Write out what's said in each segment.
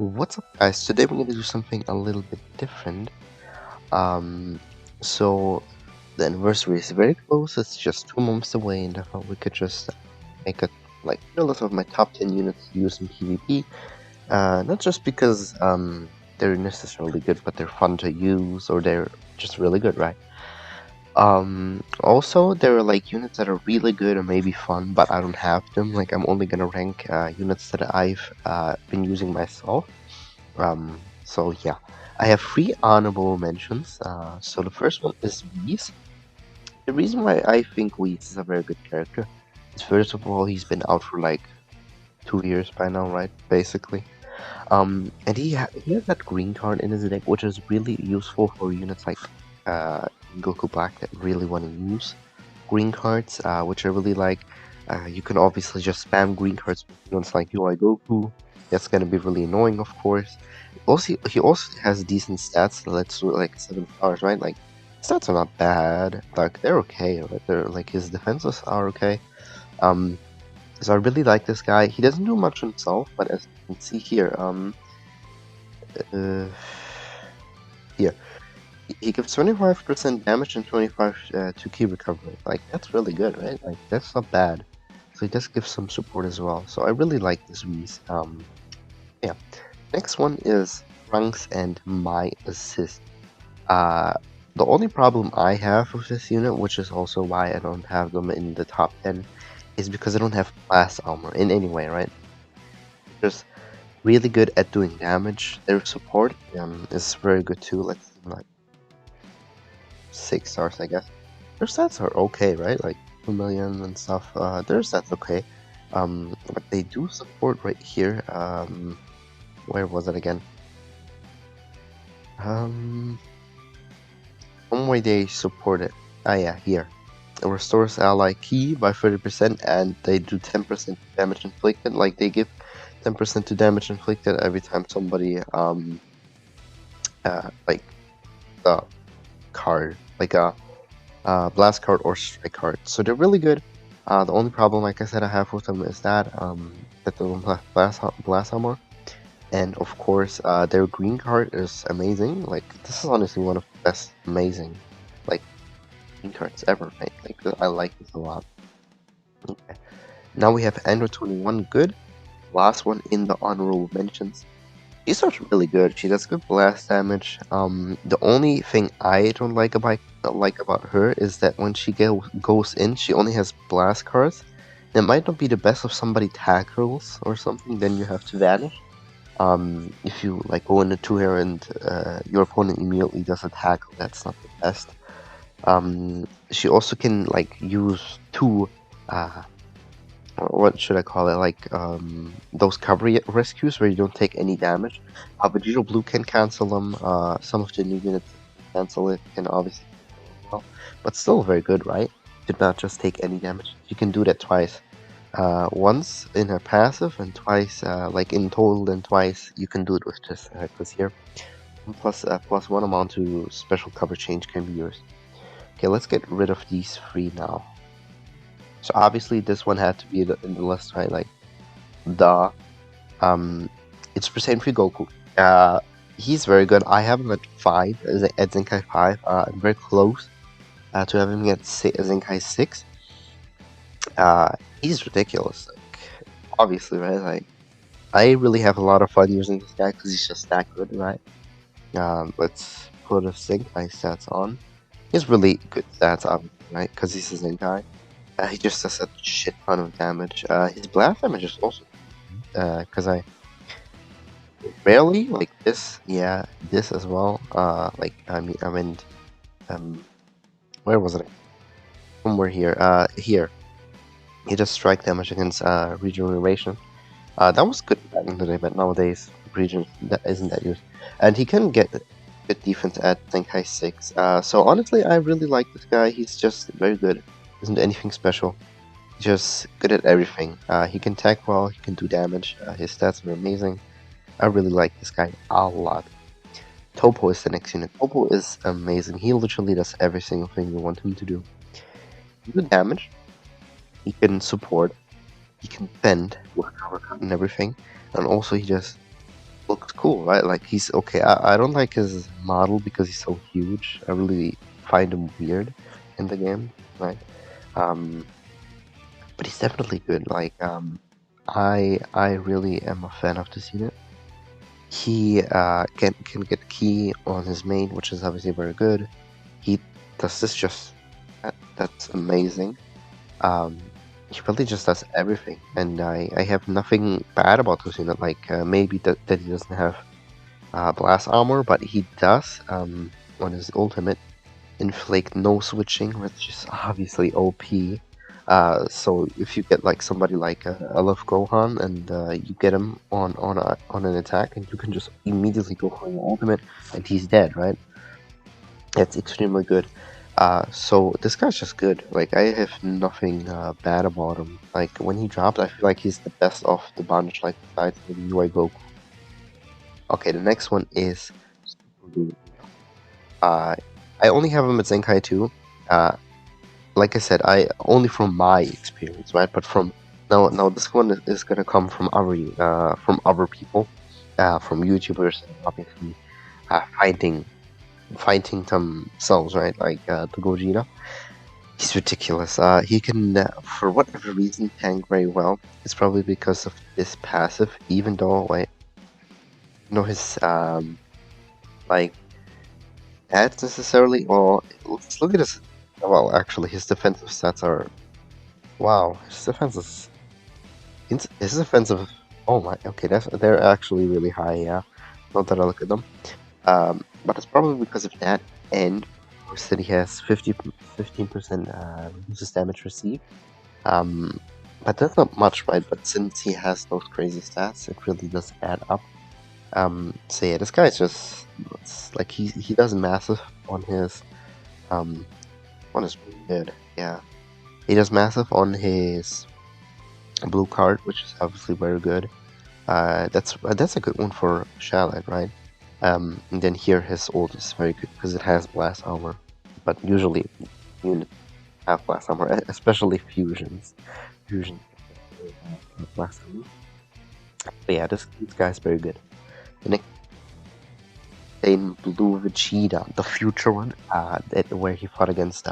What's up, guys? Today we're going to do something a little bit different. Um, so the anniversary is very close. It's just 2 months away, and I thought we could just make a list of my top 10 units used in PvP. Not just because they're necessarily good, but they're fun to use or they're just really good, right? Also there are like units that are really good or maybe fun, but I don't have them. Like I'm only gonna rank units that I've been using myself. So yeah, I have three honorable mentions. So the first one is Whis. The reason why I think Whis is a very good character is first of all he's been out for like 2 years by now, right? Basically. And he has that green card in his deck, which is really useful for units like Goku Black that really want to use green cards, which I really like. You can obviously just spam green cards with units like UI Goku. That's gonna be really annoying, of course. Also, he also has decent stats. Let's do like 7 stars, right? Like stats are not bad. Like they're okay. Right? They're like his defenses are okay. Um, so I really like this guy. He doesn't do much himself, but as you can see here, uh, here he gives 25% damage and 25 to key recovery. Like that's really good, right? Like that's not bad. So he does give some support as well. So I really like this Whis. Yeah. Next one is Trunks and My Assist. Uh, the only problem I have with this unit, which is also why I don't have them in the top 10, is because I don't have blast armor in any way, right? Just really good at doing damage. Their support is very good too. Let's see, like 6 stars, I guess. Their stats are okay, right? Like 2 million and stuff. Their stats okay. But they do support right here. Where was it again? One way they support it. Ah, yeah, here. It restores ally key by 30%, and they do 10% damage inflicted. Like they give 10% to damage inflicted every time somebody like the card, like a blast card or strike card. So they're really good. The only problem, like I said, I have with them is that they don't have blast armor. And of course, their green card is amazing. Like this is honestly one of the best amazing like green cards ever made. Like I like this a lot. Okay. Now we have Android 21 good. Last one in the honorable mentions. She's such really good. She does good blast damage. The only thing I don't like about her is that when she goes in, she only has blast cards. It might not be the best if somebody tackles or something. Then you have to vanish. If you like go into her and your opponent immediately does a tackle, that's not the best. She also can like use two what should I call it? Like those cover rescues where you don't take any damage. Vegito Blue can cancel them. Some of the new units cancel it, can obviously, well, but still very good, right? Did not just take any damage. You can do that twice. Once in her passive and twice, like in total, then twice you can do it with just this here. Plus one amount to special cover change can be used. Okay, let's get rid of these three now. So obviously this one had to be in the list, right? Like the it's percent free Goku. He's very good. I have him at 5 at Zenkai 5. I'm very close to having him at Zenkai 6. He's ridiculous. Like, obviously, right? Like I really have a lot of fun using this guy because he's just that good, right? Let's put a Zenkai stats on. He has really good stats, obviously, right? Because he's a Zenkai. He just does a shit ton of damage. His blast damage is also because I rarely like this. Yeah, this as well. Like I mean, where was it? Somewhere here. Here. He just strike damage against regeneration. That was good back in the day, but nowadays region that isn't that used. And he can get good defense at Zenkai 6. So honestly, I really like this guy. He's just very good. Isn't anything special. Just good at everything. He can tech well, he can do damage, his stats are amazing. I really like this guy a lot. Topo is the next unit. Topo is amazing. He literally does every single thing you want him to do. He can do damage, he can support, he can bend with cover cut and everything, and also he just looks cool, right? Like he's okay. I don't like his model because he's so huge. I really find him weird in the game, right? Um, but he's definitely good. Like I really am a fan of this unit. He can get key on his main, which is obviously very good. He does this just that's amazing. Um, he really just does everything, and I have nothing bad about this unit. Like maybe that he doesn't have blast armor, but he does on his ultimate inflict no switching, which is obviously OP. So if you get like somebody like I love Gohan and you get him on an attack, and you can just immediately go for your ultimate, and he's dead, right? That's extremely good. So this guy's just good. Like I have nothing bad about him. Like when he drops, I feel like he's the best of the bunch. Like besides maybe UI Goku. Okay, the next one is uh, I only have him at Zenkai 2. Like I said, I only from my experience, right? But from now this one is gonna come from other people, from YouTubers, obviously, fighting themselves, right? Like the Gogeta. He's ridiculous. He can, for whatever reason, tank very well. It's probably because of his passive, even though, like, his like stats necessarily. Well, let's look at his. Well, actually, his defensive stats are. Wow, his defense is. His defensive. Oh my. Okay, they're actually really high. Yeah, not that I look at them. But it's probably because of that, and of course that he has 15% reduces damage received. Um, but that's not much, right? But since he has those crazy stats, it really does add up. So yeah, this guy is just it's like he does massive on his um on his good. Yeah, he does massive on his blue card, which is obviously very good. That's a good one for Charlotte, right? And then here his ult is very good because it has blast armor, but usually units have blast armor, especially fusions. Fusion blast armor. But yeah, this guy's very good. The next in Blue Vegeta, the future one, where he fought against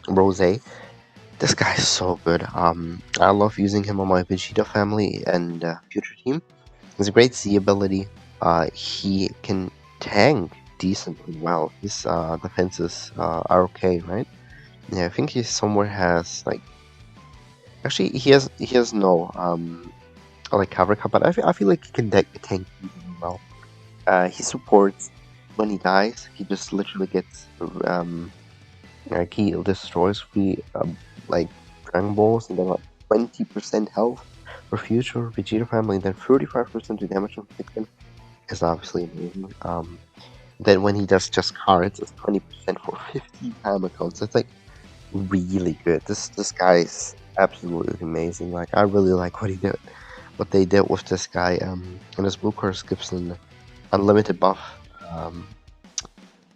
Rose. This guy is so good. I love using him on my Vegeta family and future team. He's a great Z ability. He can tank decently well. His defenses are okay, right? Yeah, I think he somewhere has like. Actually, he has no like cover cup, but I feel like he can tank really well. He supports when he dies. He just literally gets like he destroys three like Dragon Balls and then like 20% health for future Vegeta family, and then 35% to damage inflicted is obviously amazing. Then when he does just cards, it's 20% for 50 time accounts. It's like really good. This guy is absolutely amazing. Like I really like what they did with this guy. And his blue card skips an unlimited buff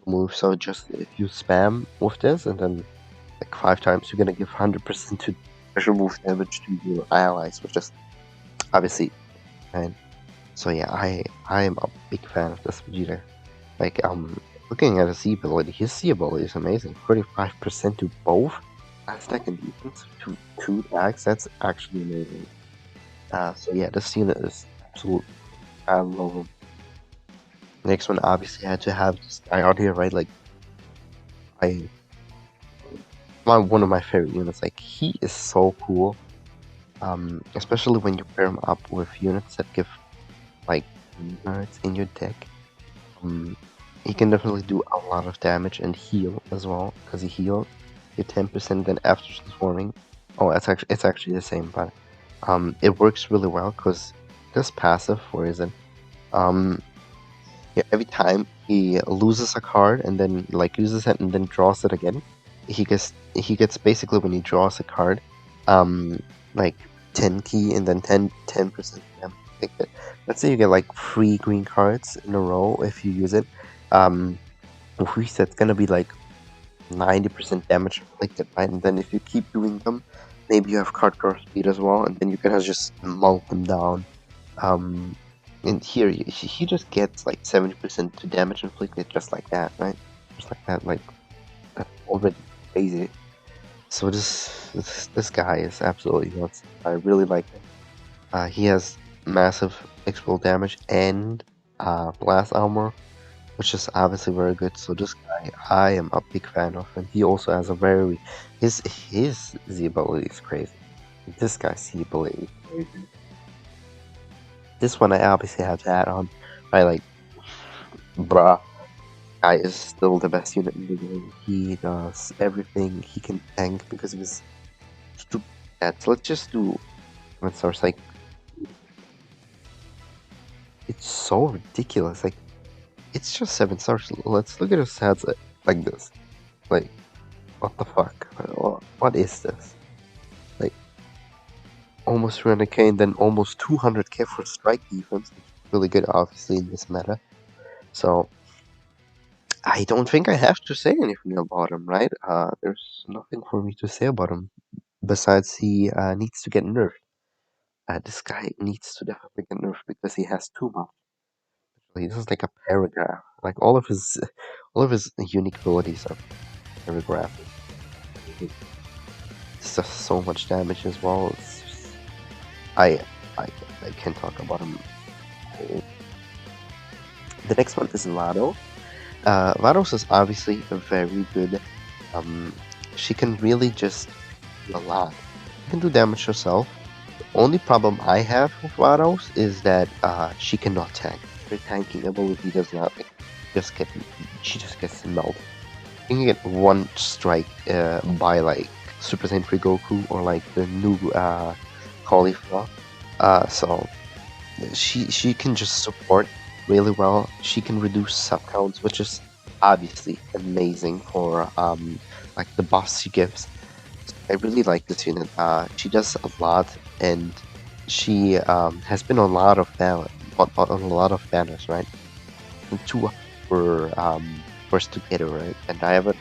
move. So just if you spam with this and then like 5 times, you're gonna give 100% to special move damage to your allies, which is obviously fine. So yeah, I am a big fan of this Vegeta. Like looking at his C ability is amazing. 35% to both attack and defense to 2 attacks. That's actually amazing. So yeah, this unit is absolute. I love him. Next one obviously had to have this guy out here, right? Like I one of my favorite units. Like he is so cool. Especially when you pair him up with units that give like nerds in your deck. He can definitely do a lot of damage and heal as well, because he heals you 10% then after transforming. Oh, it's actually the same, but it works really well because this passive, where is it? Um, yeah, every time he loses a card and then like uses it and then draws it again, he gets basically when he draws a card, like 10 key and then 10% damage. Let's say you get like 3 green cards in a row if you use it. Reset's gonna be like 90% damage inflicted, right? And then if you keep doing them, maybe you have card draw speed as well, and then you can just melt them down. Um, And here, he just gets like 70% to damage inflicted just like that, right? Just like that, like, that's already crazy. So this guy is absolutely nuts. I really like him. He has massive explode damage and blast armor, which is obviously very good. So this guy, I am a big fan of, and he also has a very his Z ability is crazy. This guy's Z ability is crazy. This one I obviously have to add on. I like, bruh, guy is still the best unit in the game. He does everything. He can tank because of his stupid stats. Let's just do. Let's start like. It's so ridiculous. Like, it's just 7 stars. Let's look at his stats like this. Like, what the fuck? What is this? Like, almost 300k and then almost 200k for strike defense. Really good, obviously, in this meta. So, I don't think I have to say anything about him, right? There's nothing for me to say about him besides he needs to get nerfed. This guy needs to definitely get nerfed because he has too much. He does like a paragraph. Like all of his unique abilities are paragraph. It's just so much damage as well. It's just, I, I I can't talk about him. The next one is Lado. Vados is obviously a very good. Um, she can really just do a lot. She can do damage herself. The only problem I have with Vados is that she cannot tank. Her tanking ability does not just get. She just gets melted. You can get one strike by like Super Saiyan 3 Goku or like the new Cauliflower. So she can just support really well. She can reduce sub counts, which is obviously amazing for like the buffs she gives. I really like this unit. She does a lot, and she has been on a lot of on a lot of banners, right? And two were first together, right? And I have it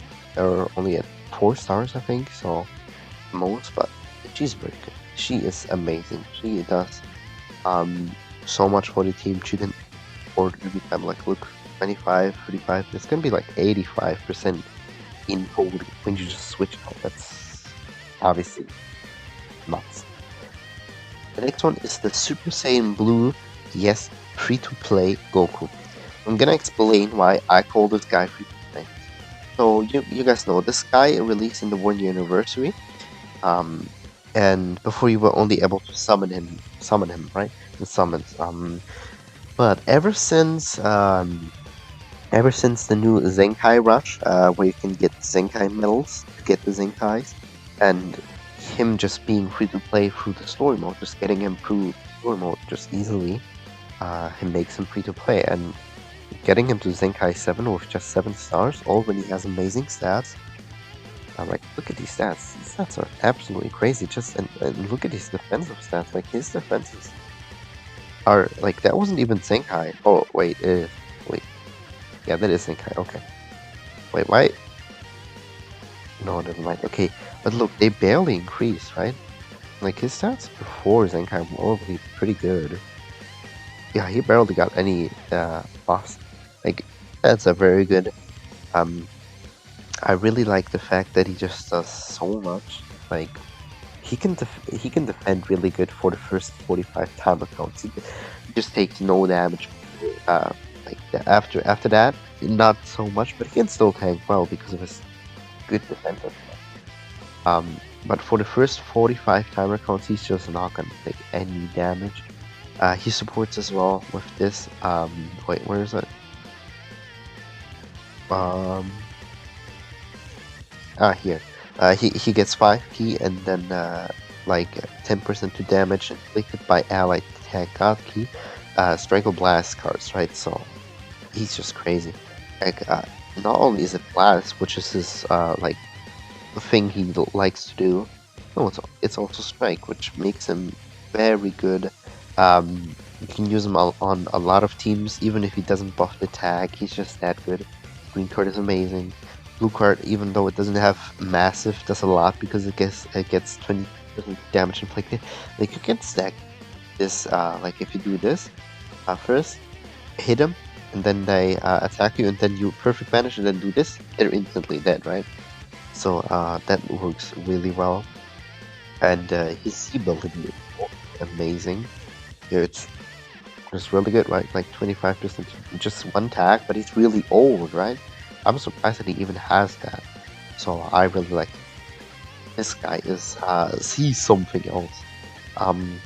only at 4 stars, I think. So most, but she's very good. She is amazing. She does um so much for the team. She can afford every time. Like, look, 25, 35. It's gonna be like 85% in total when you just switch out. That's obviously nuts. The next one is the Super Saiyan Blue, yes, free-to-play Goku. I'm gonna explain why I call this guy free-to-play. So you guys know this guy released in the 1 year anniversary. And before you were only able to summon him, right? The summons. But ever since the new Zenkai Rush, where you can get Zenkai medals to get the Zenkais, and him just being free to play through the story mode, just getting him through story mode just easily, it makes him free to play. And getting him to Zenkai 7 with just 7 stars already has amazing stats. Like, look at these stats. These stats are absolutely crazy. Just and look at his defensive stats. Like, his defenses are like, that wasn't even Zenkai. Oh wait, wait, yeah, that is Zenkai. Okay, wait, why? No, never mind. Okay, but look, they barely increase, right? Like, his stats before Zenkai were already pretty good. Yeah, he barely got any buffs. Like, that's a very good. I really like the fact that he just does so much. Like, he can defend really good for the first 45 timer counts. He just takes no damage. Like, after that, not so much, but he can still tank well because of his good defensive. But for the first 45 timer counts, he's just not gonna take any damage. He supports as well with this. Wait, where is it? Here. He gets 5p and then like 10% to damage inflicted by allied attack god key. Strangle blast cards, right? So he's just crazy. Like, not only is it blast, which is his like the thing he likes to do. No, it's also strike, which makes him very good. You can use him on a lot of teams, even if he doesn't buff the tag. He's just that good. Green card is amazing. Blue card, even though it doesn't have massive, does a lot because it gets 20% damage inflicted. Like, you can stack this. Like, if you do this, first hit them, and then they attack you, and then you perfect vanish, and then do this, they're instantly dead, right? So that works really well. And his ability is also amazing. Yeah, it's really good, right? Like 25%, just one tag, but he's really old, right? I'm surprised that he even has that. So I really like this guy is he's something else. Um,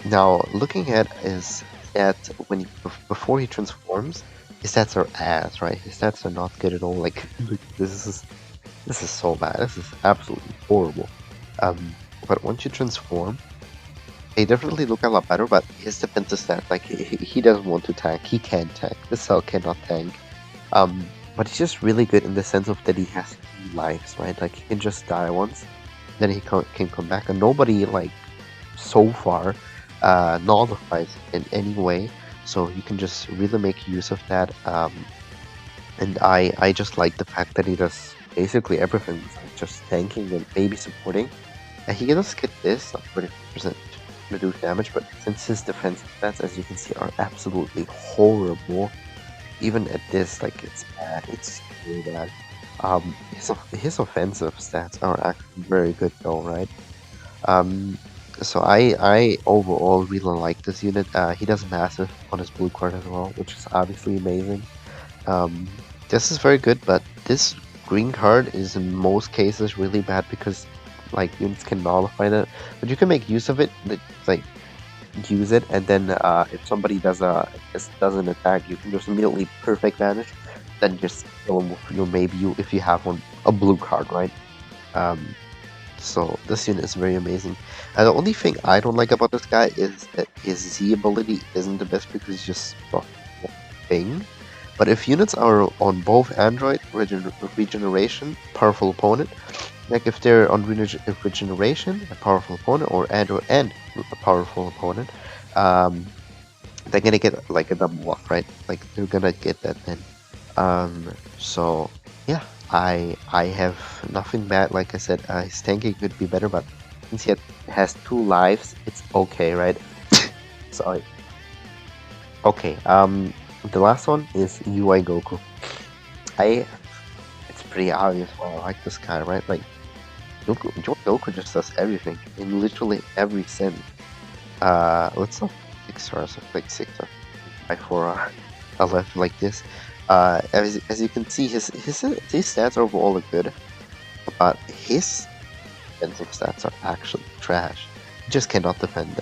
Now looking at his stats when before he transforms, his stats are ass, right? His stats are not good at all. Like look, this is so bad. This is absolutely horrible. Um, but once you transform, they definitely look a lot better. But his defensive stat, like he doesn't want to tank. He can't tank. This cell cannot tank. But he's just really good in the sense of that he has 2 lives, right? Like he can just die once, then he can come back, and nobody like so far nullifies in any way. So you can just really make use of that. And I just like the fact that he does basically everything, like just tanking and maybe supporting. And he does get this, like 40% reduced damage, but since his defensive stats, as you can see, are absolutely horrible, even at this, like it's bad. It's really bad. His offensive stats are actually very good though, right? Um, so I overall really like this unit. He does massive on his blue card as well, which is obviously amazing. Um, this is very good, but this green card is in most cases really bad because like units can nullify that, but you can make use of it. Like use it, and then if somebody does an attack, you can just immediately perfect vanish, then just kill him with maybe you if you have a blue card, right? Um, so this unit is very amazing. And the only thing I don't like about this guy is that his Z ability isn't the best because he's just one thing. But if units are on both Android regeneration, powerful opponent, like if they're on regeneration, a powerful opponent, or Android and a powerful opponent, um, they're gonna get like a double buff, right? Like they're gonna get that then. So yeah, I have nothing bad. Like I said, his tanking could be better, but since has 2 lives, it's okay, right? Sorry. Okay. The last one is UI Goku. I It's pretty obvious why I like this guy, right? Like Goku just does everything in literally every sense. Let's not 6 stars, like 6 or 5 for a left like this. As you can see, his stats overall are good, but his defensive stats are actually trash. He just cannot defend.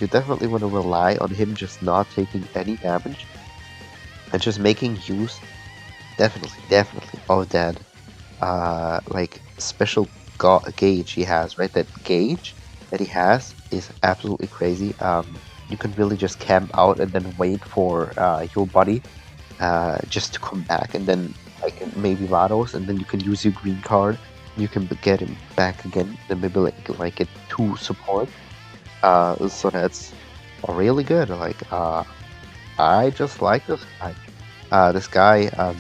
You definitely want to rely on him just not taking any damage and just making use, definitely, of that like special gauge he has, right? That gauge that he has is absolutely crazy. You can really just camp out and then wait for your buddy just to come back, and then like maybe Vados, and then you can use your green card. You can get him back again, then maybe like get 2 support. So that's really good. Like I just like this guy. This guy.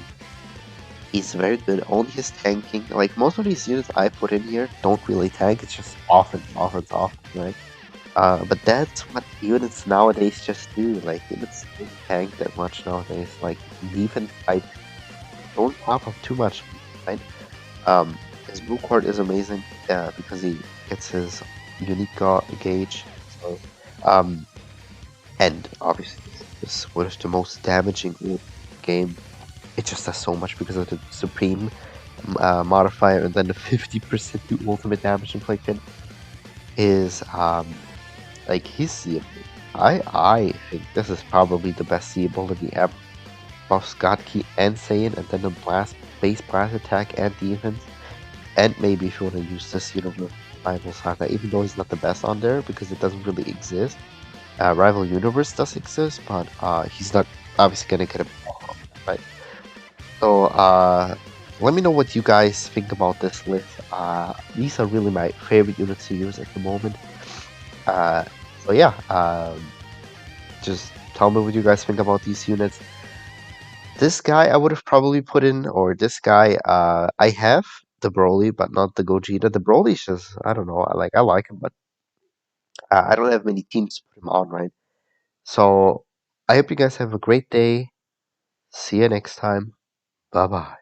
He's very good on his tanking. Like most of these units I put in here don't really tank. It's just often, right? But that's what units nowadays just do. Like units don't tank that much nowadays. Like defense, I don't pop up too much, right? His blue card is amazing because he gets his unique gauge. So, um, and obviously this was the most damaging game. It just does so much because of the supreme modifier, and then the 50% to ultimate damage inflicted is like his C ability. I think this is probably the C ability ever. Buff Scott Key and Saiyan, and then the base blast attack and defense. And maybe if you want to use this universe Rival Saga, even though he's not the best on there because it doesn't really exist. Rival Universe does exist, but he's not obviously gonna get a buff, right? So, let me know what you guys think about this list. These are really my favorite units to use at the moment. Uh, so yeah, just tell me what you guys think about these units. This guy I would have probably put in, or this guy, I have the Broly, but not the Gogeta. The Broly's just, I don't know, I like him, but I don't have many teams to put him on, right? So I hope you guys have a great day. See you next time. Bye bye.